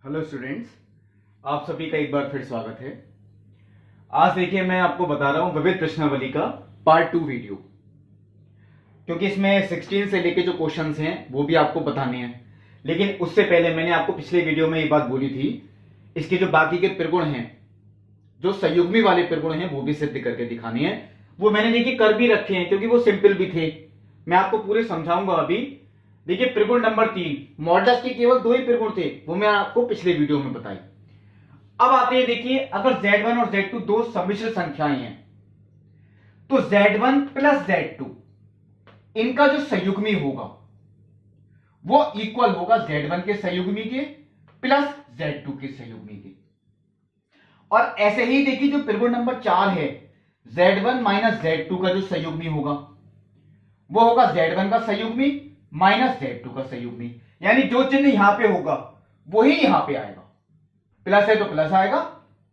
Hello students, आप सभी का एक बार फिर स्वागत है। आज देखिए मैं आपको बता रहा हूं विविध प्रश्नावली का पार्ट 2 वीडियो, क्योंकि इसमें 16 से लेके जो क्वेश्चंस हैं वो भी आपको बताने हैं। लेकिन उससे पहले मैंने आपको पिछले वीडियो में ये बात बोली थी, इसके जो बाकी के त्रिगुण हैं, जो संयुग्मी वाले त्रिगुण हैं, वो भी सिद्ध करके दिखाने हैं। वो मैंने देखिए कर भी रखे हैं, क्योंकि वो सिंपल भी थे। मैं आपको पूरे समझाऊंगा अभी। देखिए त्रिगुण नंबर 3, मॉडुलस के केवल 2 ही त्रिगुण थे, वो मैं आपको पिछले वीडियो में बताई। अब आते हैं, देखिए अगर Z1 और Z2 दो सम्मिश्र संख्याएं हैं तो Z1 प्लस Z2 इनका जो संयुग्मी होगा वो इक्वल होगा Z1 के संयुग्मी के प्लस Z2 के संयुग्मी के। और ऐसे ही देखिए जो त्रिगुण नंबर 4 है, Z1 माइनस Z2 का जो संयुग्मी होगा वो होगा Z1 का संयुग्मी माइनस Z2 का संयुग्मी। यानी जो चिन्ह यहां पे होगा वही यहां पे आएगा। प्लस है तो प्लस आएगा,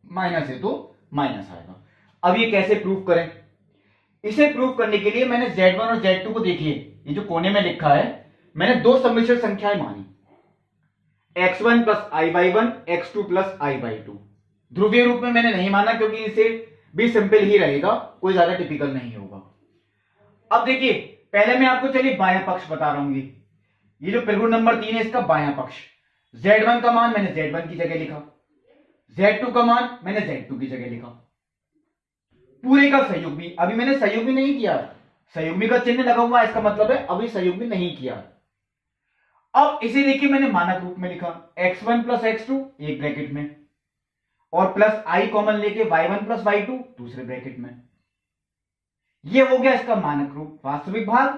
माइनस है तो माइनस आएगा। अब ये कैसे प्रूव करें? इसे प्रूव करने के लिए मैंने Z1 और Z2 को देखिए, ये जो कोने में लिखा है, मैंने दो सम्मिश्र संख्याएं मानी, x1 plus i/1, x2 plus i/2। ध्रुवीय रूप में मैंने नहीं माना, क्योंकि इसे भी सिंपल ही रहेगा, कोई ज्यादा टिपिकल नहीं होगा। अब देखिए पहले मैं आपको चलिए बायां पक्ष बता रहा हूं। ये जो त्रिगुण नंबर 3 है, इसका बायां पक्ष, Z1 का मान मैंने Z1 की जगह लिखा, Z2 का मान मैंने Z2 की जगह लिखा। पूरे का संयुग्मी, अभी मैंने संयुग्मी नहीं किया, संयुग्मी का चिन्ह लगा हुआ है, इसका मतलब है अभी संयुग्मी नहीं किया। अब इसे देखिए मैंने मानक रूप में लिखा, x1 प्लस x2 एक ब्रैकेट में, और प्लस i कॉमन लेके y1 प्लस y2 दूसरे ब्रैकेट में। यह हो गया इसका मानक रूप। वास्तविक भाग,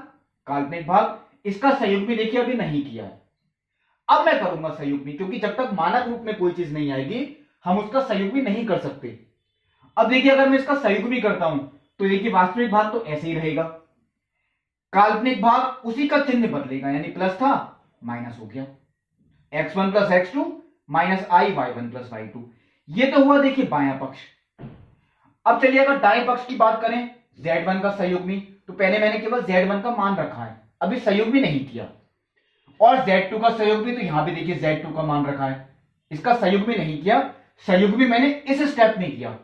काल्पनिक भाग, इसका संयुग्मी देखिए अभी नहीं किया है। अब मैं करूंगा संयुग्मी, क्योंकि जब तक मानक रूप में कोई चीज नहीं आएगी हम उसका संयुग्मी नहीं कर सकते। अब देखिए अगर मैं इसका संयुग्मी करता हूं तो देखिए वास्तविक भाग तो ऐसे ही रहेगा, काल्पनिक भाग उसी का चिन्ह बदलेगा, यानी प्लस था माइनस हो गया, x1 plus x2 minus i y1 plus y2। ये तो हुआ देखिए बायां पक्ष। अब चलिए अगर दाएं पक्ष की बात करें, Z1 का संयुग्मी, तो पहले मैंने केवल Z1 का मान रखा है, अभी संयुग्मी नहीं किया। और Z2 का संयुग्मी, तो यहां भी देखिए Z2 का मान रखा है, इसका संयुग्मी नहीं किया। संयुग्मी मैंने इस स्टेप में किया,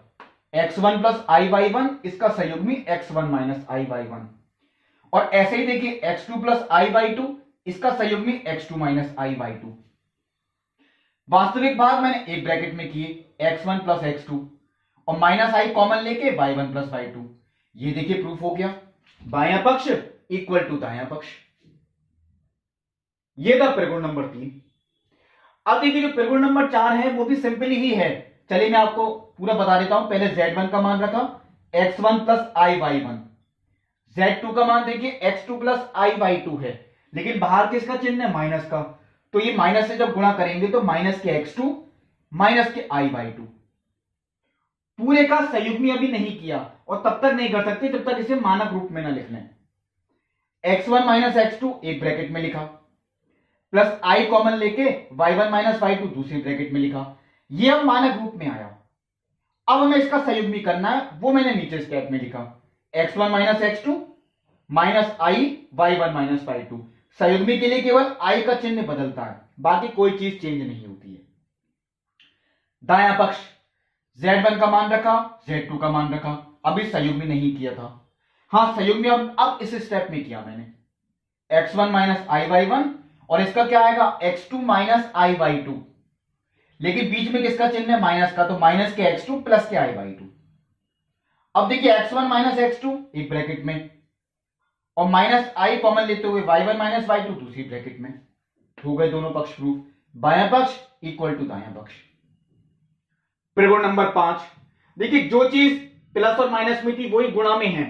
x1 प्लस i/1, इसका संयुग्मी x1 माइनस i/1। और ऐसे ही देखिए x2 प्लस i/2, इसका संयुग्मी x2 माइनस i/2। वास्तविक भाग मैंने एक ब्रैकेट में किए, x1 प्लस x2, और माइनस i कॉमन लेके y1 प्लस y2। ये देखिए प्रूफ हो गया, बायां पक्ष इक्वल टू दायां पक्ष। ये था त्रिगुण नंबर 3। अब देखिए जो त्रिगुण नंबर 4 है वो भी सिंपल ही है। चलिए मैं आपको पूरा बता देता हूं। पहले Z1 का मान रखा x1 प्लस i/1, Z2 का मान देखिए x2 प्लस i/2 है, लेकिन बाहर किसका चिन्ह है? माइनस का, तो ये माइनस से जब गुणा करेंगे तो माइनस के x2 माइनस के i/2। पूरे का संयुग्मी अभी नहीं किया, और तब तक नहीं कर सकते जब तक इसे मानक रूप में ना लिख लें। x1 माइनस x2 एक ब्रैकेट में लिखा, प्लस i कॉमन लेके y1 माइनस y2 दूसरे ब्रैकेट में लिखा। ये अब मानक रूप में आया। अब हमें इसका संयुग्मी करना है, वो मैंने नीचे स्टेप में लिखा, x1 minus x2 minus i y1 minus y2। संयुग्मी के लिए केवल i का चिन्ह बदलता है, बाकी कोई चीज चेंज नहीं होती है। दायां पक्ष, Z1 का मान रखा, Z2 का मान रखा, अभी संयुग्मी नहीं किया था। हाँ संयुग्मी अब इस स्टेप में किया मैंने, x1 माइनस i/1, और इसका क्या आएगा x2 माइनस i/2, लेकिन बीच में किसका चिन्ह है? माइनस का, तो माइनस के x2 प्लस के i/2। अब देखिए x1 माइनस x2 एक ब्रैकेट में, और माइनस i कॉमन लेते हुए y1 माइनस y2 दूसरी ब्रैकेट में। हो गए दोनों पक्ष प्रूफ, बायां पक्ष इक्वल टू दायां पक्ष। त्रिगुण नंबर 5, देखिए जो चीज प्लस और माइनस में थी वही गुणा में है।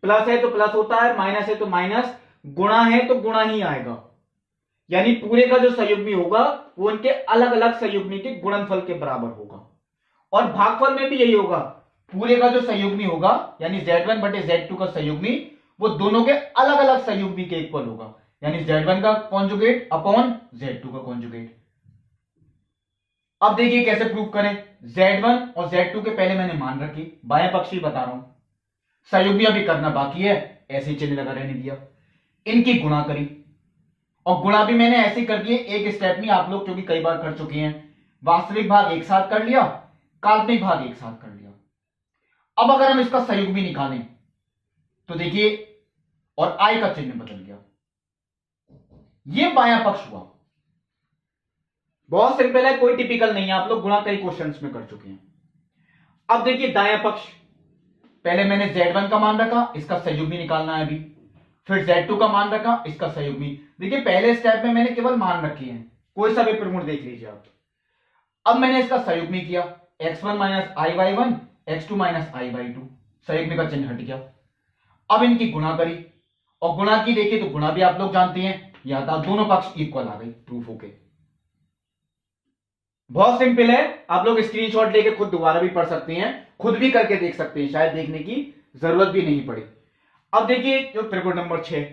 प्लस है तो प्लस होता है, माइनस है तो माइनस, गुणा है तो गुणा ही आएगा। यानी पूरे का जो संयुग्मी होगा वो उनके अलग अलग संयुग्मी के गुणनफल के बराबर होगा। और भागफल में भी यही होगा, पूरे का जो संयुग्मी होगा यानी Z1 बटे Z2 का संयुग्मी वो दोनों के अलग अलग संयुग्मी के इक्वल होगा, यानी Z1 का कॉन्जुगेट अपॉन Z2 का कॉन्जुगेट। अब देखिए कैसे प्रूव करें। Z1 और Z2 के पहले मैंने मान रखी, बाएं पक्ष ही बता रहा हूं, संयुग्मी अभी करना बाकी है, ऐसे ही चिन्ह लगा रहने दिया। इनकी गुणा करी, और गुणा भी मैंने ऐसे कर दिए एक स्टेप में, आप लोग क्योंकि कई बार कर चुके हैं। वास्तविक भाग एक साथ कर लिया, काल्पनिक भाग एक साथ कर लिया। अब अगर हम इसका संयुग्मी निकालें तो देखिए, और आई का चिन्ह बदल गया, ये बायां पक्ष हुआ। बहुत सिंपल है, कोई टिपिकल नहीं है, आप लोग गुणा कई क्वेश्चंस में कर चुके हैं। अब देखिए दायां पक्ष, पहले मैंने Z1 का मान रखा, इसका संयुग्मी निकालना है अभी। फिर Z2 का मान रखा, इसका संयुग्मी। देखिए पहले स्टेप में मैंने केवल मान रखे हैं, कोई सा भी प्रगुण देख लीजिए आप। अब मैंने इसका संयुग्मी किया, x1 minus i by one, x2 minus i by two, संयुग्मी का चिन्ह हट गया। अब इनकी गुणा करी, और गुणा की देखिए तो गुणा भी आप लोग जानते हैं, यहां था दोनों पक्ष इक्वल आ गई, प्रूफ होके। बहुत सिंपल है, आप लोग स्क्रीनशॉट लेके खुद दोबारा भी पढ़ सकते हैं, खुद भी करके देख सकते हैं, शायद देखने की जरूरत भी नहीं पड़ी। अब देखिए जो त्रिकोण नंबर 6,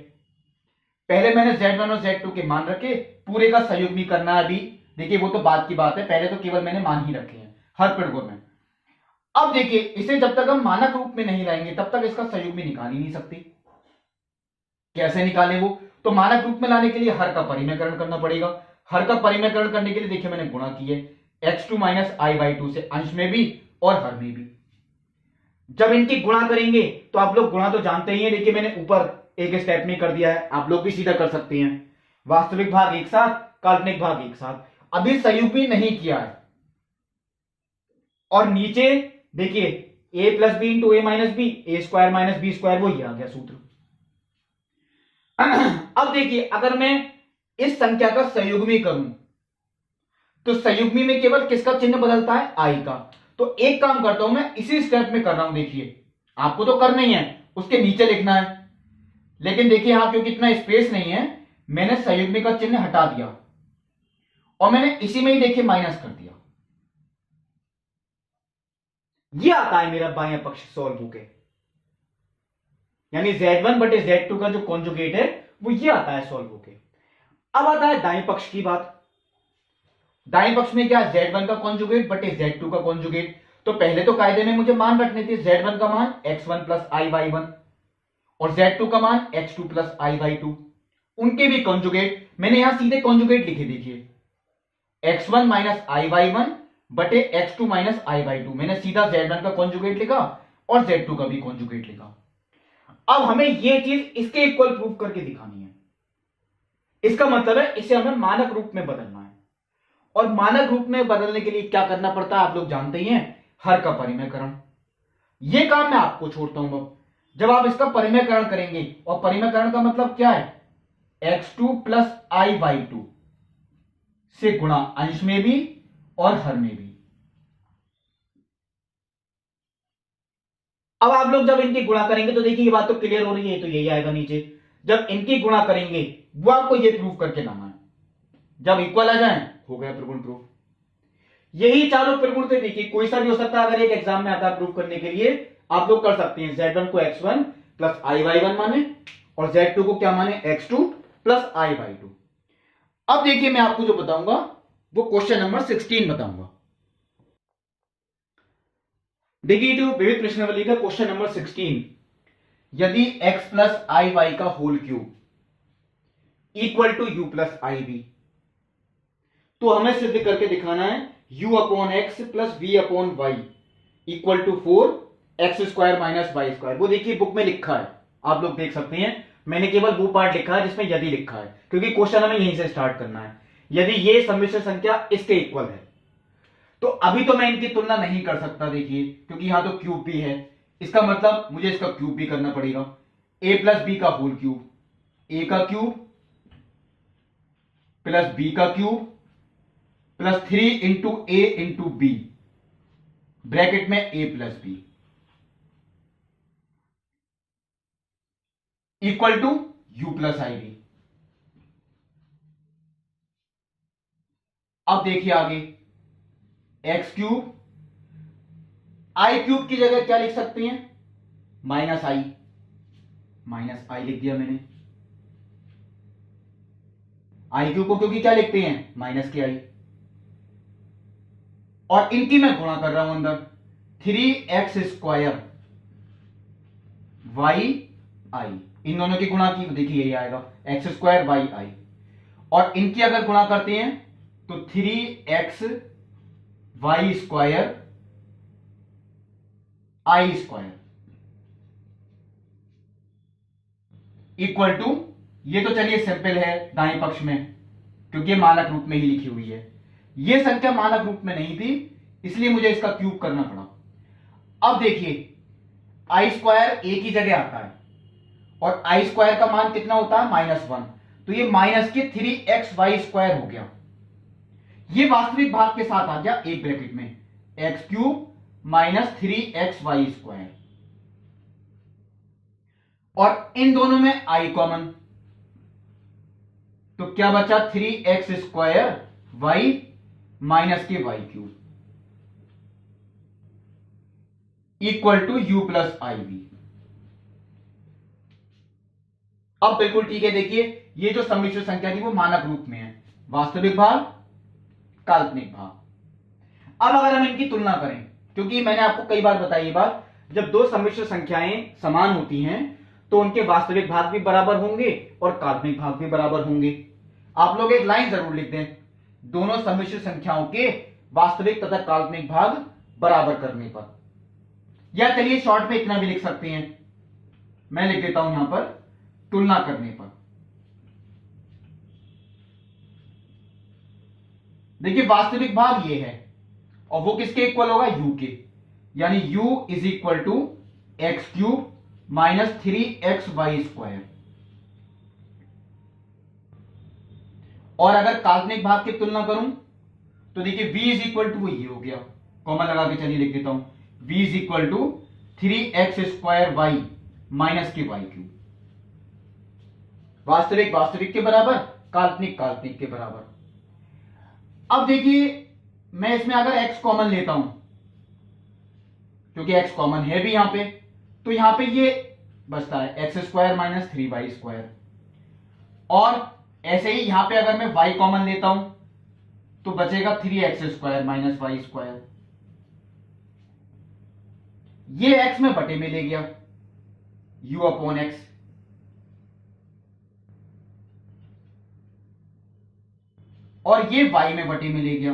पहले मैंने Z1 और Z2 के मान रखे, पूरे का संयुग्मी करना है अभी। देखिए वो तो बात की बात है, पहले तो केवल मैंने मान ही रखे हैं हर त्रिकोण में। अब देखिए इसे जब तक हम मानक रूप में नहीं लाएंगे तब तक इसका संयुग्मी निकाल ही नहीं सकते। कैसे निकालें वो? तो मानक रूप में लाने के लिए हर का परिमेयकरण करना पड़ेगा। हर का परिमेयकरण करने के लिए देखिए मैंने गुणा की है, x2 minus i by to से, अंश में भी और हर में भी। जब इनकी गुणा करेंगे तो आप लोग गुणा तो जानते ही हैं, देखिए मैंने ऊपर एक स्टेप में कर दिया है, आप लोग भी सीधा कर सकते हैं। वास्तविक भाग एक साथ, काल्पनिक भाग एक साथ, अभी संयुग्मी नहीं किया है। और नीचे देखिए a plus B into A minus B, A square minus B square, वो ये आ गया सूत्र। अब देखिए अगर मैं इस संख्या का संयुग्मी करूं तो संयुग्मी में केवल किसका चिन्ह बदलता है? आई का। तो एक काम करता हूं, मैं इसी स्टेप में कर रहा हूं, देखिए आपको तो करना ही है, उसके नीचे लिखना है। लेकिन देखिए यहां क्योंकि इतना स्पेस नहीं है, मैंने संयुग्मी का चिन्ह हटा दिया और मैंने इसी में ही देखिए माइनस कर दिया। ये आता है मेरा बायां पक्ष सॉल्व होके, यानी Z1 बटे Z2 का जो कॉन्जुगेट है वो ये आता है सॉल्व होके। अब आता है दाएं पक्ष की बात। दाएं पक्ष में क्या? Z1 का कॉन्जुगेट बटे Z2 का कॉन्जुगेट। तो पहले तो कायदे में मुझे मान रखने थे, Z1 का मान x1 plus I by one और Z2 का मान x2 plus I by to, उनके भी कॉन्जुगेट मैंने यहां सीधे कॉन्जुगेट लिखे, देखिए x1 minus i by one बटे x2 minus i by to, मैंने सीधा Z1 का कॉन्जुगेट लिखा और Z2 का भी कॉन्जुगेट लिखा। अब हमें यह चीज इसके इक्वल प्रूफ करके दिखानी है। इसका मतलब है इसे हमें मानक रूप में बदलना है, और मानक रूप में बदलने के लिए क्या करना पड़ता है आप लोग जानते ही हैं, हर का परिमेयकरण। यह काम मैं आपको छोड़ता हूं। अब जब आप इसका परिमेयकरण करेंगे, और परिमेयकरण का मतलब क्या है, x2 plus I by to से गुणा अंश में भी और हर में भी। अब आप लोग जब इनकी गुणा करेंगे तो देखिए ये बात तो क्लियर हो रही है, तो यही आएगा नीचे। जब इनकी गुणा करेंगे वो आपको ये प्रूफ करके लाना है, जब इक्वल आ जाए हो गया त्रिगुण प्रूफ। यही चारों त्रिगुण थे, देखिए कोई सा भी हो सकता है, अगर एक एग्जाम में आता है प्रूफ करने के लिए आप लोग कर सकते हैं। Z1 को x1 plus I by one माने और Z2 को क्या माने, x2 plus I by to. अब देखिए मैं आपको जो बताऊंगा वो क्वेश्चन नंबर 16 बताऊंगा। देखिए जो विविध प्रश्नावली का क्वेश्चन नंबर 16, यदि x प्लस आई वाई का whole cube equal to u plus i b, तो हमें सिद्ध करके दिखाना है u upon x plus v upon y equal to 4x square minus y square. वो देखिए बुक में लिखा है, आप लोग देख सकते हैं, मैंने केवल वो पार्ट लिखा है जिसमें यदि लिखा है, क्योंकि क्वेश्चन हमें यहीं से स्टार्ट करना है। यदि ये सम्मिश्र संख्या इसके इक्वल है, तो अभी तो मैं इनकी तुलना नहीं कर सकता, देखिए क्योंकि यहां तो क्यूब भी है, इसका मतलब मुझे इसका क्यूब भी करना पड़ेगा। a प्लस बी का होल क्यूब, a का क्यूब प्लस b का cube plus 3 into a into b, bracket में a plus b equal to u plus i b. अब देखिए आगे एक्स क्यूब, आई क्यूब की जगह क्या लिख सकते हैं, माइनस आई, माइनस आई लिख दिया मैंने। आई क्यूब को क्योंकि क्या लिखते हैं, माइनस की आई, और इनकी मैं गुणा कर रहा हूं अंदर, 3x स्क्वायर वाई आई, इन दोनों की गुणा की देखिए यही आएगा एक्स स्क्वायर वाई आई, और इनकी अगर गुणा करते हैं तो 3x y square i square equal to, ये तो चलिए सिंपल है दाएं पक्ष में, क्योंकि मानक रूप में ही लिखी हुई है। ये संख्या मानक रूप में नहीं थी, इसलिए मुझे इसका क्यूब करना पड़ा। अब देखिए आई स्क्वायर एक ही जगह आता है और आई स्क्वायर का मान कितना होता है -1, तो ये माइनस के 3xy स्क्वायर हो गया। ये वास्तविक भाग के साथ आ गया एक ब्रैकेट में x cube minus 3xy square, और इन दोनों में आई कॉमन, तो क्या बचा 3x स्क्वायर वाई माइनस के y cube equal to u plus i v. अब बिल्कुल ठीक है, देखिए ये जो सम्मिश्र संख्या थी वो मानक रूप में है, वास्तविक भाग काल्पनिक भाग। अब अगर हम इनकी तुलना करें, क्योंकि मैंने आपको कई बार बताई ये बात, जब दो सम्मिश्र संख्याएं समान होती हैं तो उनके वास्तविक भाग भी बराबर होंगे और काल्पनिक भाग भी बराबर होंगे। आप लोग एक लाइन जरूर लिख दें, दोनों सम्मिश्र संख्याओं के वास्तविक तथा काल्पनिक भाग बराबर करने पर, या चलिए शॉर्ट में इतना भी लिख सकते हैं, मैं लिख देता हूं यहां पर तुलना करने पर। देखिए वास्तविक भाग ये है और वो किसके इक्वल होगा, u के, यानी u is equal to x cube minus 3xy square. और अगर काल्पनिक भाग की तुलना करूं तो देखिए v इज इक्वल टू ये हो गया, कॉमन लगा के चलिए लिख देता हूं, v is equal to 3x square y minus के वाई क्यूब। वास्तविक वास्तविक के बराबर, काल्पनिक काल्पनिक के बराबर। अब देखिए मैं इसमें अगर x कॉमन लेता हूं, क्योंकि x कॉमन है भी यहां पे, तो यहां पे ये बचता है x square minus 3y square, और ऐसे ही यहां पे अगर मैं y कॉमन लेता हूं तो बचेगा 3x square minus y square. ये x में बटे में ले गया u अपॉन एक्स, और ये y में बटे में ले गया।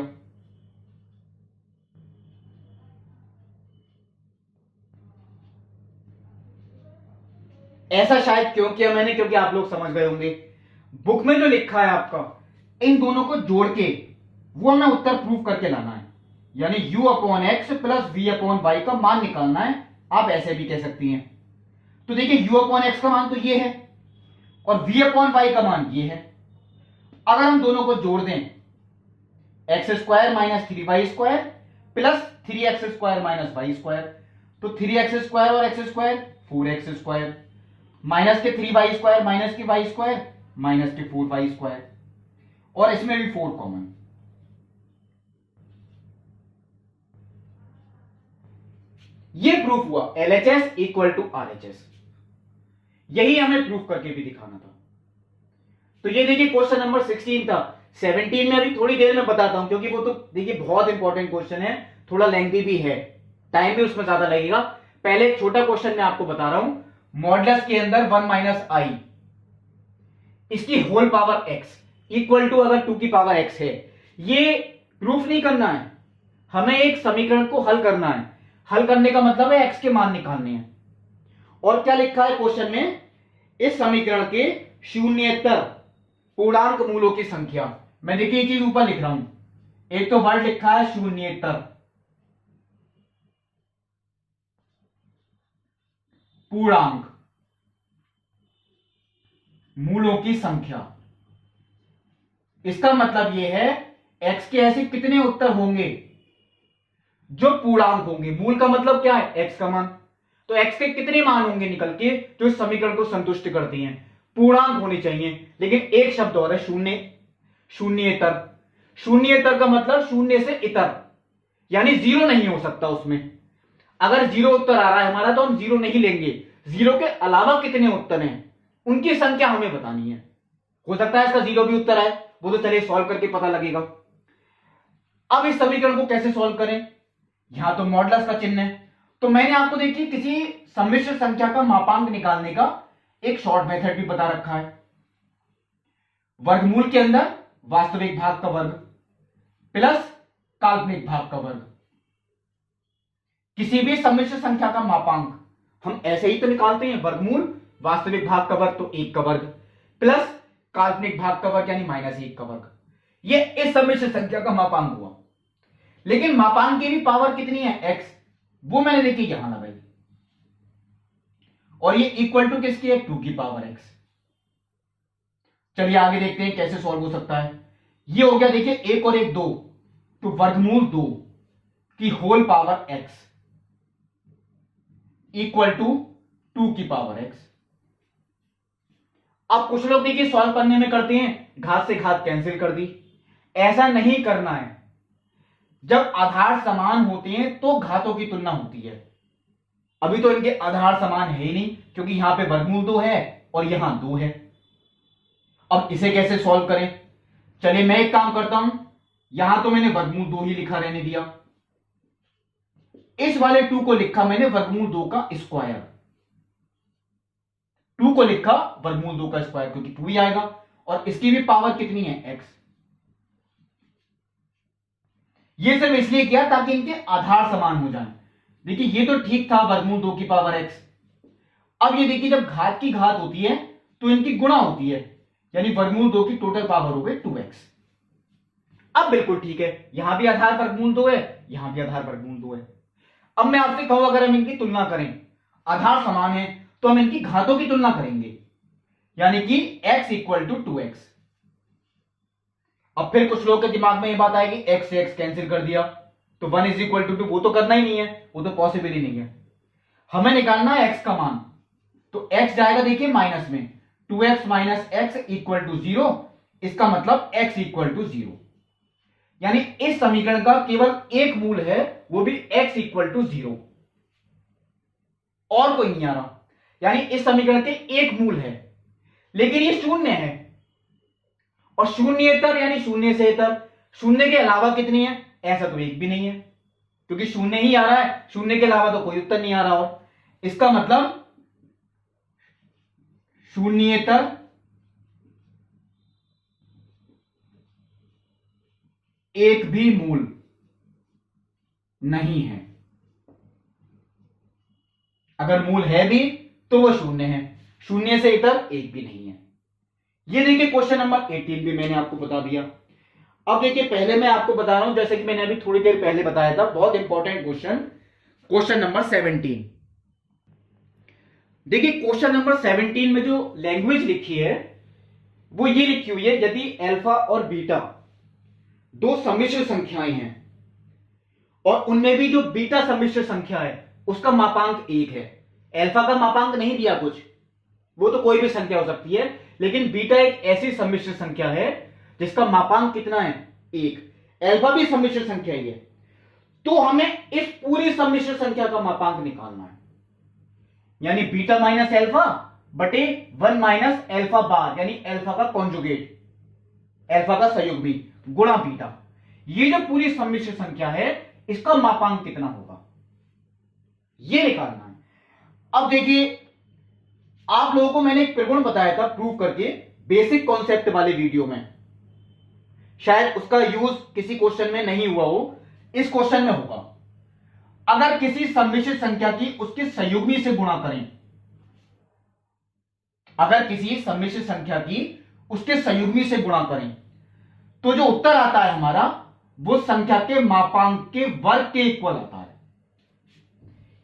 ऐसा शायद क्यों किया मैंने, क्योंकि आप लोग समझ गए होंगे बुक में जो लिखा है आपका, इन दोनों को जोड़ के वो हमें उत्तर प्रूव करके लाना है, यानी u upon x plus v upon y का मान निकालना है। आप ऐसे भी कह सकती हैं। तो देखिए u अपॉन एक्स का मान तो ये है और v अपॉन वाई का मान ये है। अगर हम दोनों को जोड़ दें, x square minus 3y square plus 3x square minus y square, तो 3x स्क्वायर और x square 4x square, minus के 3y स्क्वायर माइनस के वाई स्क्वायर माइनस के 4y स्क्वायर, और इसमें भी 4 कॉमन। ये प्रूफ हुआ LHS इक्वल टू RHS। यही हमें प्रूफ करके भी दिखाना था। तो ये देखिए क्वेश्चन नंबर 16 था। 17 में अभी थोड़ी देर में बताता हूं, क्योंकि वो तो देखिए बहुत इंपॉर्टेंट क्वेश्चन है, थोड़ा लेंथी भी है, टाइम भी उसमें ज्यादा लगेगा। पहले एक छोटा क्वेश्चन मैं आपको बता रहा हूं, मॉडुलस के अंदर 1 माइनस आई, इसकी whole power x equal to अगर 2 की पावर x है। ये प्रूफ नहीं करना है, हमें एक समीकरण को हल करना है। हल करने का मतलब है x के मान निकालने हैं। और क्या लिखा है क्वेश्चन में, इस समीकरण के शून्येतर पूर्णांक मूलों की संख्या। मैं देखिए ये चीज ऊपर लिख रहा हूं, एक तो वर्ड लिखा है शून्येतर पूर्णांक मूलों की संख्या। इसका मतलब यह है x के ऐसे कितने उत्तर होंगे जो पूर्णांक होंगे। मूल का मतलब क्या है, x का मान, तो x के कितने मान होंगे निकल के जो इस समीकरण को संतुष्ट करती हैं, पूर्णांक होने चाहिए। लेकिन एक शब्द और है शून्य, शून्येतर। शून्येतर का मतलब शून्य से इतर, यानी जीरो नहीं हो सकता उसमें। अगर जीरो उत्तर आ रहा है हमारा तो हम जीरो नहीं लेंगे, जीरो के अलावा कितने उत्तर हैं उनकी संख्या हमें बतानी है। हो सकता है इसका जीरो भी उत्तर है, वो तो चलिए सॉल्व करके पता लगेगा। अब इस समीकरण को कैसे सॉल्व करें, यहां तो मॉडुलस का चिन्ह है, तो मैंने आपको देखिए किसी सम्मिश्र संख्या का मापांक निकालने का एक शॉर्ट मेथड भी बता रखा है। वर्गमूल के अंदर वास्तविक भाग का वर्ग प्लस काल्पनिक भाग का वर्ग। किसी भी सम्मिश्र संख्या का मापांक हम ऐसे ही तो निकालते हैं, वर्गमूल वास्तविक भाग का वर्ग तो 1 का वर्ग प्लस काल्पनिक भाग का वर्ग यानी -1 का वर्ग। ये इस सम्मिश्र संख्या का मापांक हुआ। लेकिन मापांक की भी पावर कितनी है, x, वो मैंने देखी यहां लगाई, और ये इक्वल टू किसकी है, 2 की पावर x। चलिए आगे देखते हैं कैसे सॉल्व हो सकता है। ये हो गया देखिए 1 और 1 2, तो वर्गमूल 2 की whole power x equal to 2 की पावर x। अब कुछ लोग देखिए सॉल्व करने में करते हैं घात से घात कैंसिल कर दी। ऐसा नहीं करना है। जब आधार समान होते हैं तो घातों की तुलना होती है। अभी तो इनके आधार समान है ही नहीं, क्योंकि यहां पे वर्गमूल 2 है और यहां 2 है। अब इसे कैसे सॉल्व करें, चलिए मैं एक काम करता हूं, यहां तो मैंने वर्गमूल 2 ही लिखा रहने दिया, इस वाले 2 को लिखा मैंने वर्गमूल 2 का स्क्वायर। 2 को लिखा वर्गमूल 2 का स्क्वायर, क्योंकि 2 ही आएगा, और इसकी भी पावर कितनी है, x। ये सिर्फ इसलिए किया ताकि इनके आधार समान हो जाए। देखिए ये तो ठीक था, वर्गमूल 2 की पावर x। अब ये देखिए जब घात की घात होती है तो इनकी गुणा होती है, यानी वर्गमूल 2 की टोटल पावर हो गई 2x। अब बिल्कुल ठीक है, यहां भी आधार वर्गमूल 2 है, यहां भी आधार वर्गमूल 2 है। अब मैं आपसे कहूं अगर हम इनकी तुलना करें, आधार समान है तो हम इनकी घातों की तुलना करेंगे, यानी कि x इक्वल टू 2x। अब फिर कुछ लोगों के दिमाग में ये बात आएगी x से x कैंसिल कर दिया तो 1 इज इक्वल टू 2, वो तो करना ही नहीं है, वो तो पॉसिबल ही नहीं है। हमें निकालना है x का मान, तो x जाएगा देखिए माइनस में, 2x minus x equal to 0। इसका मतलब x इक्वल टू 0, यानी इस समीकरण का केवल एक मूल है, वो भी x इक्वल टू 0, और कोई नहीं आ रहा। यानी इस समीकरण के एक मूल है, लेकिन ये शून्य है, और शून्येतर यानी शून्य से इतर, शून्य के अलावा कितनी है, ऐसा तो एक भी नहीं है, क्योंकि शून्य ही आ रहा है, शून्य के अलावा तो कोई उत्तर नहीं आ रहा। और इसका मतलब शून्येतर एक भी मूल नहीं है। अगर मूल है भी तो वह शून्य है, शून्य से इतर एक भी नहीं है। ये देखिए क्वेश्चन नंबर 18 भी मैंने आपको बता दिया। अब देखिए पहले मैं आपको बता रहा हूं, जैसे कि मैंने अभी थोड़ी देर पहले बताया था, बहुत इंपॉर्टेंट क्वेश्चन, क्वेश्चन नंबर 17। देखिए क्वेश्चन नंबर 17 में जो लैंग्वेज लिखी है वो ये लिखी हुई है, यदि अल्फा और बीटा दो सम्मिश्र संख्याएं हैं और उनमें भी जो बीटा सम्मिश्र संख्या है उसका मापांक 1 है। अल्फा का मापांक नहीं दिया कुछ, वो तो कोई भी संख्या हो सकती है, लेकिन बीटा एक ऐसी सम्मिश्र संख्या है जिसका मापांक कितना है, 1। अल्फा भी सम्मिश्र संख्या ही है, तो हमें इस पूरी सम्मिश्र संख्या का मापांक निकालना है, यानी बीटा माइनस अल्फा बटे 1 माइनस अल्फा बार, यानी अल्फा का कॉन्जुगेट, अल्फा का संयुग्मी गुणा बीटा। ये जो पूरी सम्मिश्र संख्या है इसका मापांक कितना होगा, ये निकालना है। अब देखिए आप लोगों को मैंने एक त्रिकोण बताया था प्रूव करके बेसिक कॉन्सेप्ट वाले वीडियो में, शायद उसका यूज किसी क्वेश्चन में नहीं हुआ हो, इस क्वेश्चन में होगा। अगर किसी सम्मिश्र संख्या की उसके संयुग्मी से गुणा करें, अगर किसी सम्मिश्र संख्या की उसके संयुग्मी से गुणा करें तो जो उत्तर आता है हमारा वो संख्या के मापांक के वर्ग के इक्वल आता है।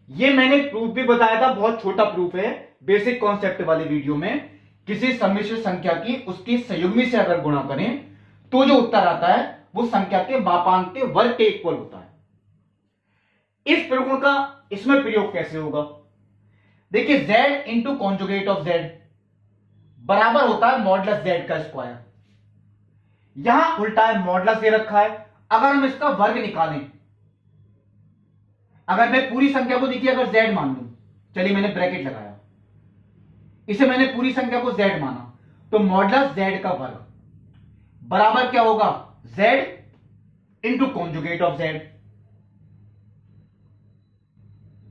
ये मैंने प्रूफ भी बताया था, बहुत छोटा प्रूफ है बेसिक कॉन्सेप्ट वाले वीडियो में। किसी सम्मिश्र संख्या की उसकी संयुग्मी से अगर गुणा करें तो जो उत्तर आता है वो संख्या के मापांक के वर्ग के इक्वल होता है। इस त्रिकोण का इसमें प्रयोग कैसे होगा, देखिए z into conjugate of z बराबर होता है मॉडुलस z का स्क्वायर। यहां उल्टा है, मॉडुलस दे रखा है, अगर हम इसका वर्ग निकालें, अगर मैं पूरी संख्या को देखिए अगर z मान लूं, चलिए मैंने ब्रैकेट लगाया, इसे मैंने पूरी संख्या को z माना, तो मॉडुलस z का वर्ग बराबर क्या होगा, z into conjugate of z,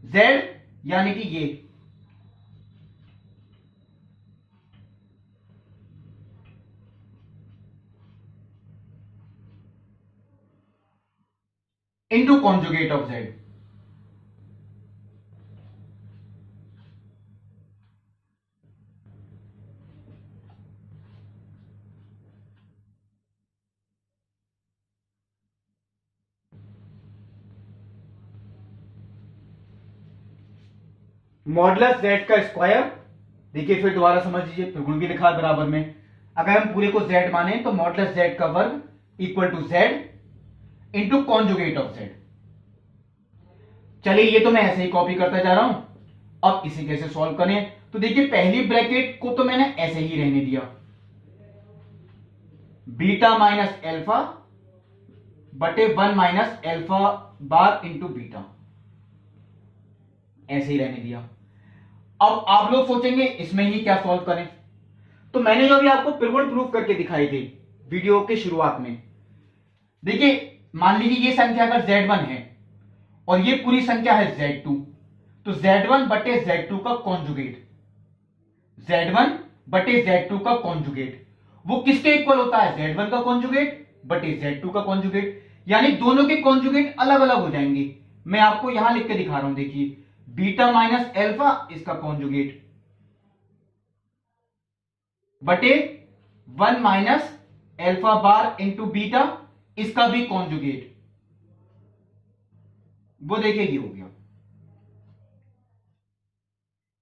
z यानी कि ये, into conjugate of Z. Modulus z का स्क्वायर, देखिए फिर दोबारा समझ लीजिए, त्रिगुण भी लिखा है बराबर में। अगर हम पूरे को जेड माने तो मॉडुलस जेड का वर्ग equal to z into conjugate of z. चलिए ये तो मैं ऐसे ही कॉपी करता जा रहा हूं। अब इसे कैसे सॉल्व करें, तो देखिए पहली ब्रैकेट को तो मैंने ऐसे ही रहने दिया, बीटा माइनस एल्फा बटे 1 minus alpha bar into beta, ऐसे ही रहने दिया। अब आप लोग सोचेंगे इसमें ही क्या सॉल्व करें, तो मैंने जो अभी आपको त्रिगुण प्रूव करके दिखाई थी वीडियो के शुरुआत में, देखिए मान लीजिए ये संख्या अगर Z1 है और ये पूरी संख्या है Z2, तो Z1 बटे Z2 का कॉन्जुगेट, Z1 बटे Z2 का कॉन्जुगेट वो किसके इक्वल होता है, Z1 का कॉन्जुगेट बटे Z2 का कॉन्जुगेट, यानी दोनों के कॉन्जुगेट अलग अलग हो जाएंगे। मैं आपको यहां लिख के दिखा रहा हूं, देखिए बीटा माइनस एल्फा इसका कॉन्जुगेट बटे 1 minus alpha bar into beta इसका भी कॉन्जुगेट, वो देखिए ये हो गया।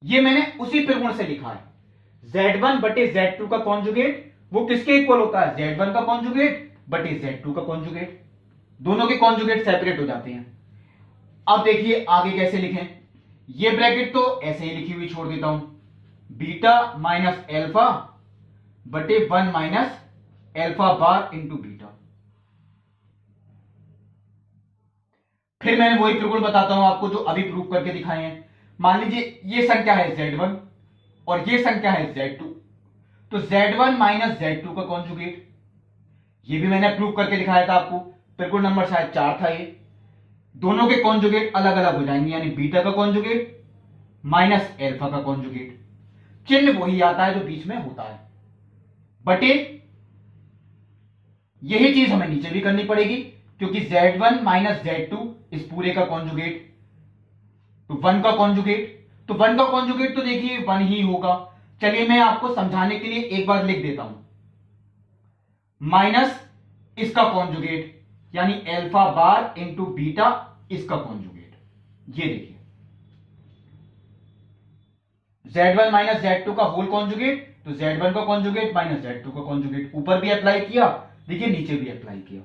ये मैंने उसी त्रिगुण से लिखा है, Z1 बटे Z2 का कॉन्जुगेट वो किसके इक्वल होता है, Z1 का कॉन्जुगेट बटे Z2 का कॉन्जुगेट, दोनों के कॉन्जुगेट सेपरेट हो जाते हैं। अब देखिए आगे कैसे लिखें, ये ब्रैकेट तो ऐसे ही लिखी हुई छोड़ देता हूं, बीटा माइनस एल्फा बटे 1 minus alpha bar into beta. फिर मैं वही त्रिगुण बताता हूं आपको जो अभी प्रूव करके दिखाए हैं। मान लीजिए ये संख्या है Z1 और ये संख्या है Z2, तो Z1 माइनस Z2 का कॉन्जुगेट, ये भी मैंने प्रूव करके दिखाया था आपको, त्रिगुण नंबर शायद 4 था ये। दोनों के कॉन्जुगेट अलग अलग हो जाएंगे, यानी बीटा का कॉन्जुगेट माइनस एल्फा का कॉन्जुगेट, चिन्ह वही आता है जो बीच में होता है, बटे यही चीज हमें नीचे भी करनी पड़ेगी, क्योंकि Z1 माइनस Z2 इस पूरे का कॉन्जुगेट, तो 1 का कॉन्जुगेट, तो 1 का कॉन्जुगेट तो देखिए 1 ही होगा। चलिए मैं आपको समझाने के लिए एक बार लिख देता हूं, माइनस इसका कॉन्जुगेट यानी एल्फा बार इंटू बीटा इसका कॉन्जुगेट, ये देखिए Z1 माइनस Z2 का होल कॉन्जुगेट, तो Z1 का कॉन्जुगेट माइनस Z2 का कॉन्जुगेट, ऊपर भी अप्लाई किया, देखिए नीचे भी अप्लाई किया।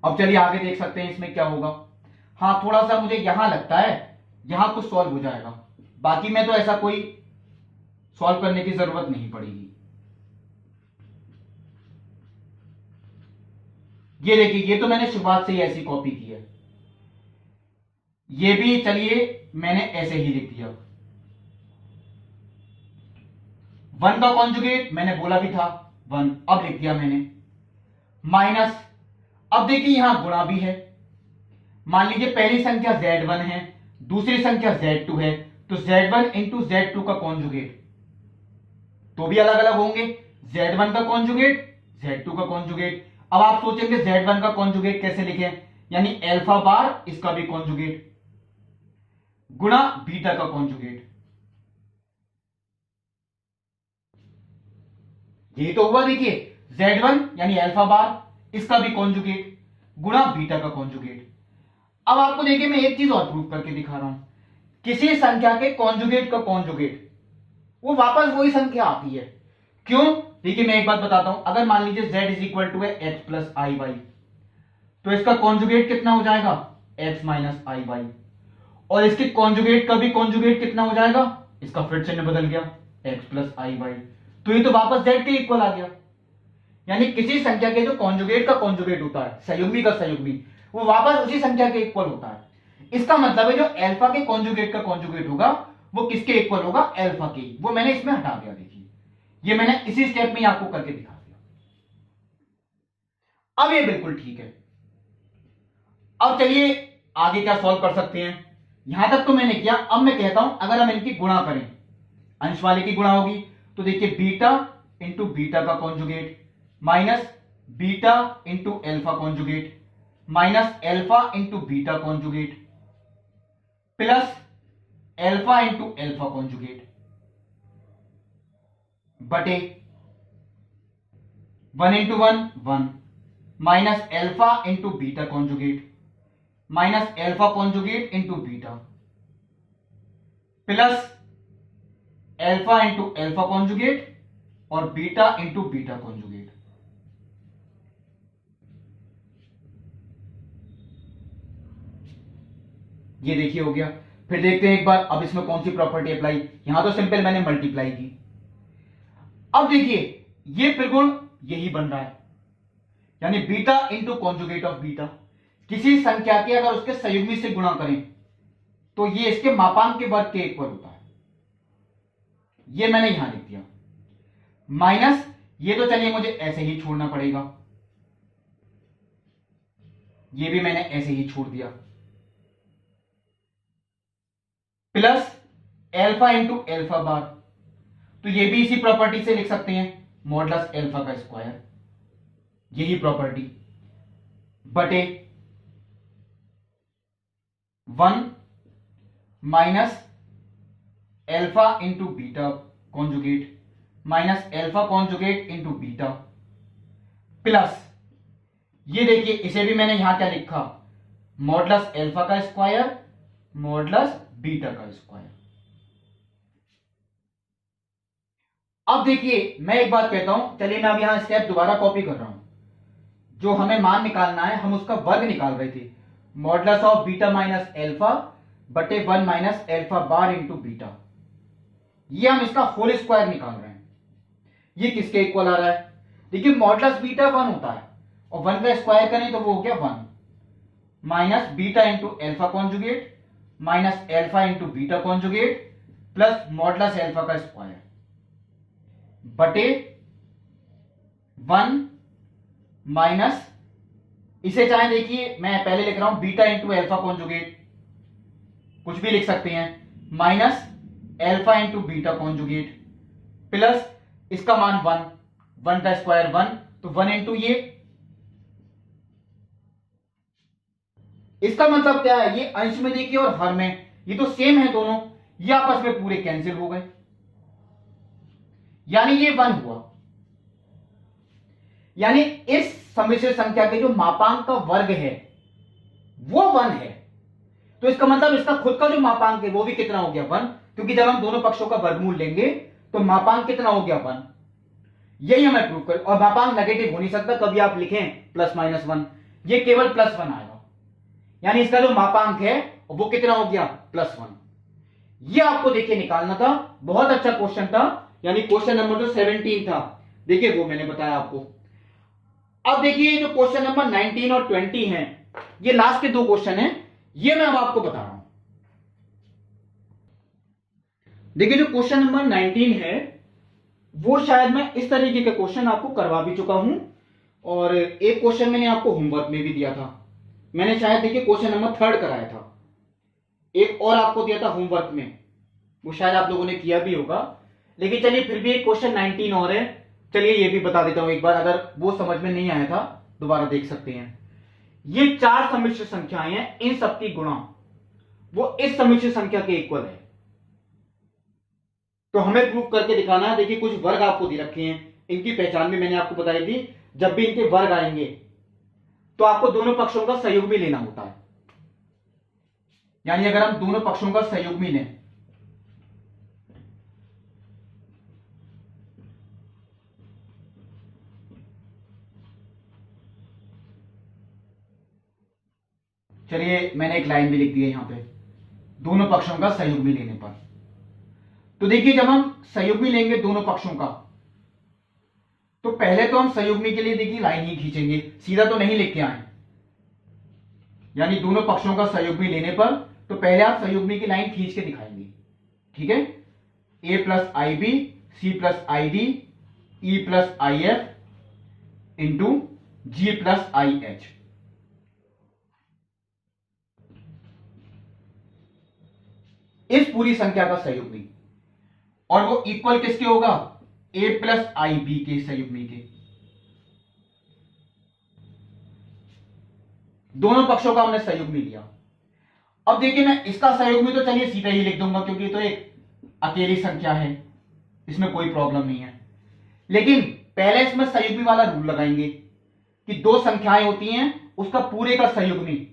अब चलिए आगे देख सकते हैं इसमें क्या होगा। हाँ थोड़ा सा मुझे यहां लगता है यहां कुछ सॉल्व हो जाएगा, बाकी में तो ऐसा कोई सॉल्व करने की जरूरत नहीं पड़ेगी। ये देखिए ये तो मैंने शुरुआत से ही ऐसी कॉपी की है, ये भी चलिए मैंने ऐसे ही लिख दिया, 1 का कॉन्जुगेट मैंने बोला भी था 1, अब लिख दिया मैंने, माइनस, अब देखिए यहां गुणा भी है, मान लीजिए पहली संख्या Z1 है दूसरी संख्या Z2 है, तो Z1 इंटू Z2 का कॉन्जुगेट तो भी अलग अलग होंगे, Z1 का कॉन्जुगेट Z2 का कॉन्जुगेट। अब आप सोचेंगे Z1 का कॉन्जुगेट कैसे लिखें, यानी एल्फा बार इसका भी कॉन्जुगेट गुणा बीटा का कॉन्जुगेट, यही तो हुआ, देखिए Z1 यानी एल्फा बार इसका भी कॉन्जुगेट गुणा बीटा का कॉन्जुगेट। अब आपको देखिए मैं एक चीज और प्रूव करके दिखा रहा हूं, किसी संख्या के कॉन्जुगेट का कॉन्जुगेट वो वापस वही संख्या आती है, क्यों, देखिए मैं एक बात बताता हूं, अगर मान लीजिए z इज इक्वल टू है x प्लस आई वाई, तो इसका कॉन्जुगेट कितना हो जाएगा x माइनस आई वाई, और इसके कॉन्जुगेट का भी कॉन्जुगेट कितना हो जाएगा, इसका फिर चिन्ह बदल गया x प्लस आई वाई, तो ये तो वापस z के इक्वल आ गया। यानी किसी संख्या के जो कॉन्जुगेट का कॉन्जुगेट होता है, संयुग्मी का संयुग्मी, वो वापस उसी संख्या के इक्वल होता है। इसका मतलब है जो एल्फा के कॉन्जुगेट का कॉन्जुगेट होगा वो किसके इक्वल होगा, एल्फा के, वो मैंने इसमें हटा दिया, देखिए ये मैंने इसी स्टेप में आपको करके दिखा दिया। अब ये बिल्कुल ठीक है। अब चलिए आगे क्या सॉल्व कर सकते हैं, यहां तक तो मैंने किया, अब मैं कहता हूं अगर हम इनकी गुणा करें, अंश वाले की गुणा होगी, तो देखिए बीटा इंटू बीटा का conjugate minus beta into alpha conjugate minus alpha into beta conjugate plus alpha into alpha conjugate बटे 1 into 1 minus alpha into beta conjugate minus alpha conjugate into beta plus alpha into alpha conjugate और beta into beta conjugate. ये देखिए हो गया। फिर देखते हैं एक बार अब इसमें कौन सी प्रॉपर्टी अप्लाई। यहां तो सिंपल मैंने मल्टीप्लाई की। अब देखिए ये बिल्कुल यही बन रहा है, यानी beta into conjugate of beta. किसी संख्या के अगर उसके संयुग्मी से गुणा करें तो ये इसके मापांक के वर्ग के इक्वल होता है। ये मैंने यहां लिख दिया माइनस, ये तो चलिए मुझे ऐसे ही छोड़ना पड़ेगा, ये भी मैंने ऐसे ही छोड़ दिया, प्लस एल्फा इंटू एल्फा बार, तो ये भी इसी प्रॉपर्टी से लिख सकते हैं, मॉडुलस एल्फा का स्क्वायर, यही प्रॉपर्टी, बटे 1 minus alpha into beta conjugate minus alpha conjugate into beta plus, ये देखिए इसे भी मैंने यहां क्या लिखा, मॉडुलस एल्फा का स्क्वायर मॉडुलस बीटा का स्क्वायर। अब देखिए मैं एक बात कहता हूं, चलिए मैं अब यहां स्टेप दोबारा कॉपी कर रहा हूं। जो हमें मान निकालना है हम उसका वर्ग निकाल रहे थे, modulus of beta minus alpha बटे 1 minus alpha bar into beta, ये हम इसका होल स्क्वायर निकाल रहे हैं। ये किसके इक्वल आ रहा है, देखिए मॉडुलस बीटा 1 होता है और 1 का स्क्वायर करें तो वो हो गया 1 minus beta into alpha conjugate minus alpha into beta conjugate plus modulus alpha का स्क्वायर बटे 1 माइनस, इसे चाहे देखिए मैं पहले लिख रहा हूं बीटा इंटू एल्फा कॉन्जुगेट, कुछ भी लिख सकते हैं, minus alpha into beta conjugate plus इसका मान 1 का स्क्वायर 1, तो 1 इंटू ये, इसका मतलब क्या है, ये अंश में देखिए और हर में ये तो सेम है दोनों, ये आपस में पूरे कैंसिल हो गए, यानी ये 1 हुआ, यानी इस सम्मिश्र संख्या के जो मापांक का वर्ग है वो 1 है, तो इसका मतलब इसका खुद का जो मापांक है वो भी कितना हो गया 1, क्योंकि जब हम दोनों पक्षों का वर्गमूल लेंगे तो मापांक कितना हो गया 1, यही हमें प्रूव कर। और मापांक नेगेटिव हो नहीं सकता, कभी आप लिखें प्लस माइनस 1, ये केवल प्लस 1 आएगा, यानी इसका जो मापांक है वो कितना हो गया प्लस 1। ये आपको देखिए निकालना था, बहुत अच्छा क्वेश्चन था, यानी क्वेश्चन नंबर जो 17 था देखिए वो मैंने बताया आपको। अब देखिए जो क्वेश्चन नंबर 19 और 20 हैं, ये लास्ट के दो क्वेश्चन हैं, ये मैं अब आपको बता रहा हूं। देखिए जो क्वेश्चन नंबर 19 है वो शायद मैं इस तरीके के क्वेश्चन आपको करवा भी चुका हूं, और एक क्वेश्चन मैंने आपको होमवर्क में भी दिया था, मैंने शायद देखिए क्वेश्चन नंबर 3 कराया था, एक और आपको दिया था होमवर्क में, वो शायद आप लोगों ने किया भी होगा, लेकिन चलिए फिर भी एक क्वेश्चन 19 और है, चलिए ये भी बता देता हूं एक बार, अगर वो समझ में नहीं आया था दोबारा देख सकते हैं। ये 4 सम्मिश्र संख्याएं हैं, इन सबकी गुणा वो इस सम्मिश्र संख्या के इक्वल है, तो हमें प्रूफ करके दिखाना है। देखिए कुछ वर्ग आपको दे रखे हैं, इनकी पहचान भी मैंने आपको बताई थी, जब भी इनके वर्ग आएंगे तो आपको दोनों पक्षों का सहयोग भी लेना होता है, यानी अगर हम दोनों पक्षों का सहयोग भी लें, चलिए मैंने एक लाइन भी लिख दी है यहां पे, दोनों पक्षों का सहयोग भी लेने पर, तो देखिए जब हम सहयोगी लेंगे दोनों पक्षों का, तो पहले तो हम सहयोगी के लिए देखिए लाइन ही खींचेंगे, सीधा तो नहीं लिख के आए, यानी दोनों पक्षों का सहयोगी लेने पर तो पहले आप सहयोगी की लाइन खींच के दिखाएंगे, ठीक है, a plus i b c plus i d e plus i f into g plus i h. इस पूरी संख्या का सहयोगी, और वो इक्वल किसके होगा, a प्लस आई बी के सहयोगी के। दोनों पक्षों का हमने संयुग्मी लिया। अब देखिए मैं इसका संयुग्मी तो चलिए सीधा ही लिख दूंगा क्योंकि तो एक अकेली संख्या है, इसमें कोई प्रॉब्लम नहीं है। लेकिन पहले इसमें संयुग्मी वाला रूल लगाएंगे कि दो संख्याएं होती हैं, उसका पूरे का संयुग्मी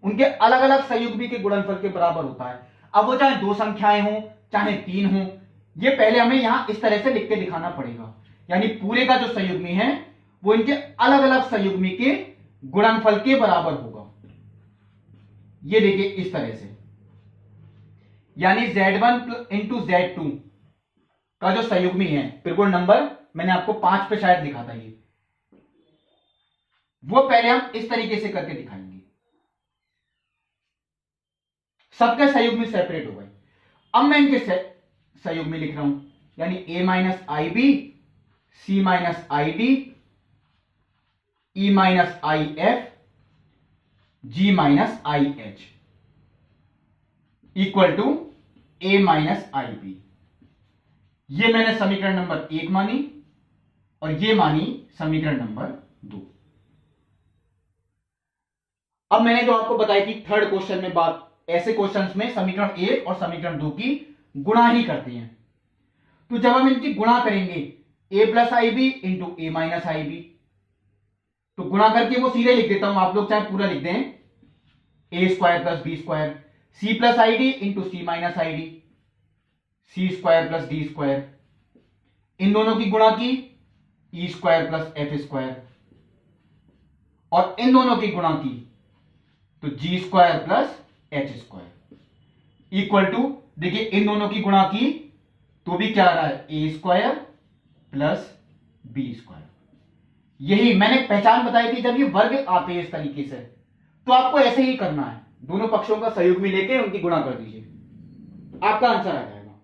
उनके अलग अलग संयुग्मी के गुणनफल के बराबर होता है। अब वो चाहे दो संख्याएं हो चाहे तीन हो, ये पहले हमें यहां इस तरह से लिख के दिखाना पड़ेगा। यानी पूरे का जो संयुग्मी है वो इनके अलग अलग संयुग्मी के गुणनफल के बराबर होगा। ये देखिए इस तरह से, यानी Z1 इंटू Z2 का जो संयुग्मी है, त्रिकोण नंबर मैंने आपको 5 पे शायद लिखा था, ये वो पहले हम इस तरीके से करके दिखाएंगे। सबके संयुग्मी सेपरेट हो गए। अब मैं इनके संयुग्मी लिख रहा हूं, यानी a minus i b, c minus i d, e minus i f, g minus i h equal to a minus i b. ये मैंने समीकरण नंबर 1 मानी और ये मानी समीकरण नंबर 2। अब मैंने जो आपको बताई थी थर्ड क्वेश्चन में बात, ऐसे क्वेश्चंस में समीकरण 1 और समीकरण 2 की गुणा ही करते हैं। तो जब हम इनकी गुणा करेंगे a plus i b into A minus i b, तो गुणा करके वो सीधे लिख देता हूं, आप लोग चाहे पूरा लिख दें, a square plus b square, c plus i d into c minus i d, c square plus d square, इन दोनों की गुणा की e square plus f square, और इन दोनों की गुणा की तो g square plus h square equal to, देखिए इन दोनों की गुणा की तो भी क्या आ रहा है, ए स्क्वायर प्लस बी स्क्वायर। यही मैंने पहचान बताई थी, जब ये वर्ग आते हैं इस तरीके से तो आपको ऐसे ही करना है, दोनों पक्षों का संयुग्मी लेके उनकी गुणा कर दीजिए, आपका आंसर आ जाएगा।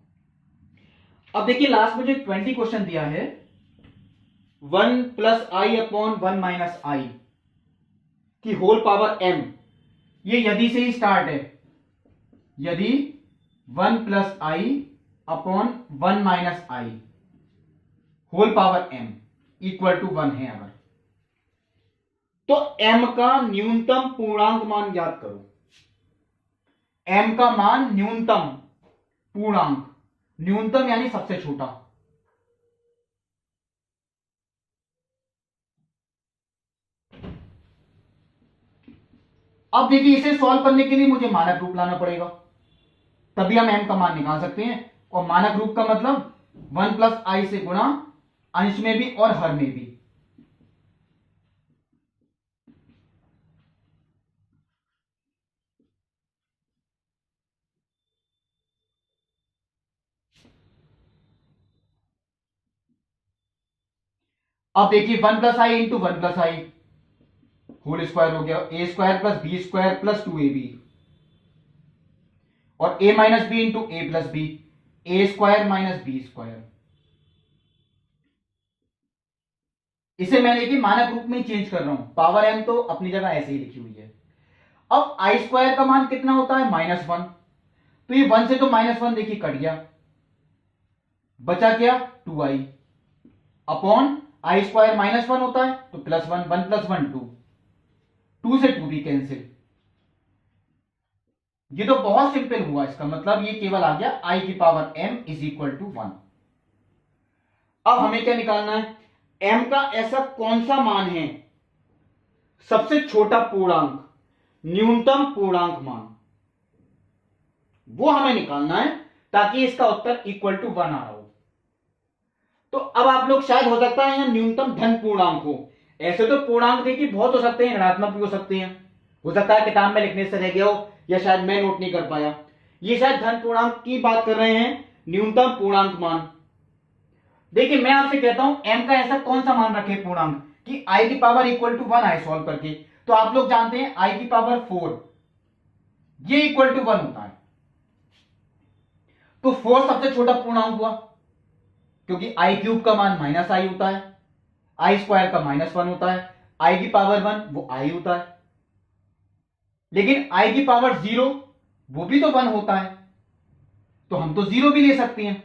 अब देखिए लास्ट में जो 20 क्वेश्चन दिया है, 1 प्लस आई अपॉन 1 माइनस आई की होल पावर m, ये यदि से ही स्टार्ट है, यदि 1 plus i upon 1 minus i whole power m equal to 1 है अगर, तो m का न्यूनतम पूर्णांक मान याद करो। m का मान न्यूनतम पूर्णांक, न्यूनतम यानी सबसे छोटा, अब देखिए इसे सॉल्व करने के लिए मुझे मानक रूप लाना पड़ेगा, तभी हम m का मान निकाल सकते हैं। और मानक रूप का मतलब 1 प्लस आई से गुणा, अंश में भी और हर में भी। अब देखिए 1 plus i into 1 plus i whole square हो गया, a square plus b square plus 2ab, और a minus b into a plus b, A square minus B square. इसे मैं लेके मानक रूप में ही चेंज कर रहा हूं, पावर m तो अपनी जगह ऐसे ही लिखी हुई है। अब आई स्क्वायर का मान कितना होता है, -1, तो ये 1 से तो -1 देखिए कट गया, बचा क्या 2i अपॉन आई स्क्वायर -1 होता है तो +1, 1 + 1 2, 2 से 2 भी कैंसिल। ये तो बहुत सिंपल हुआ, इसका मतलब ये केवल आ गया i की power m is equal to 1। अब हमें क्या निकालना है, m का ऐसा कौन सा मान है, सबसे छोटा पूर्णांक, न्यूनतम पूर्णांक मान, वो हमें निकालना है ताकि इसका उत्तर इक्वल टू 1 आ रहा हो। तो अब आप लोग शायद हो सकता है यहां न्यूनतम धन पूर्णांक हो, ऐसे तो पूर्णांक देखिए बहुत हो सकते हैं, ऋणात्मक भी हो सकते हैं, हो सकता है किताब में लिखने से रह गया हो या शायद मैं नोट नहीं कर पाया। ये शायद धन पूर्णांक की बात कर रहे हैं, न्यूनतम पूर्णांक मान। देखिए मैं आपसे कहता हूं m का ऐसा कौन सा मान रखे पूर्णांक कि i की पावर इक्वल टू 1 आए सॉल्व करके, तो आप लोग जानते हैं i की पावर 4 ये इक्वल टू 1 होता है, तो 4 सबसे छोटा पूर्णांक हुआ क्योंकि i क्यूब का मान -i होता है, i स्क्वायर का -1 होता है, i की पावर 1 वो i होता है, लेकिन i की पावर 0 वो भी तो 1 होता है, तो हम तो 0 भी ले सकते हैं।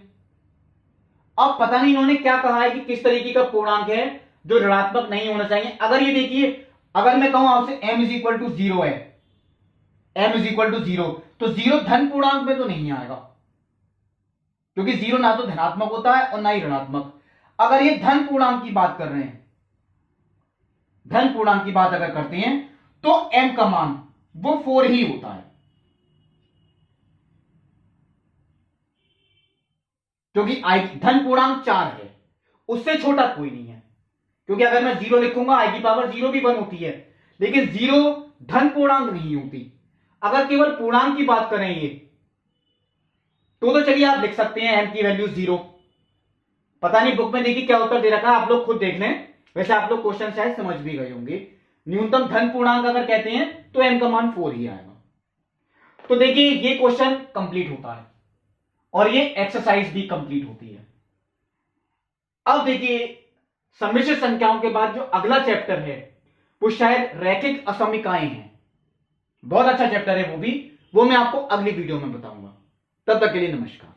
अब पता नहीं इन्होंने क्या कहा है कि किस तरीके का पूर्णांक है जो ऋणात्मक नहीं होना चाहिए। अगर ये देखिए अगर मैं कहूं आपसे m इज इक्वल टू 0 है, m इज इक्वल टू 0, तो 0 धन पूर्णांक में तो नहीं आएगा, क्योंकि 0 ना तो धनात्मक होता है और ना ही ऋणात्मक। अगर ये धन पूर्णांक की बात कर रहे हैं, धन पूर्णांक की बात अगर करते हैं, तो m का मान वो 4 ही होता है, क्योंकि धन पूर्णांक 4 है, उससे छोटा कोई नहीं है। क्योंकि अगर मैं 0 लिखूंगा i की पावर 0 भी 1 होती है, लेकिन 0 धन पूर्णांक नहीं होती। अगर केवल पूर्णांक की बात करें ये, तो चलिए आप लिख सकते हैं m की वैल्यू 0। पता नहीं बुक में देखिए क्या उत्तर दे रखा है, आप लोग खुद देख लें। वैसे आप लोग क्वेश्चन शायद समझ भी गए होंगे। न्यूनतम धन पूर्णांक अगर कहते हैं तो m का मान 4 ही आएगा। तो देखिए ये क्वेश्चन कंप्लीट होता है और ये एक्सरसाइज भी कंप्लीट होती है। अब देखिए सम्मिश्र संख्याओं के बाद जो अगला चैप्टर है वो शायद रैखिक असमीकाएं हैं। बहुत अच्छा चैप्टर है वो भी, वो मैं आपको अगली वीडियो में बताऊंगा। तब तक के लिए नमस्कार।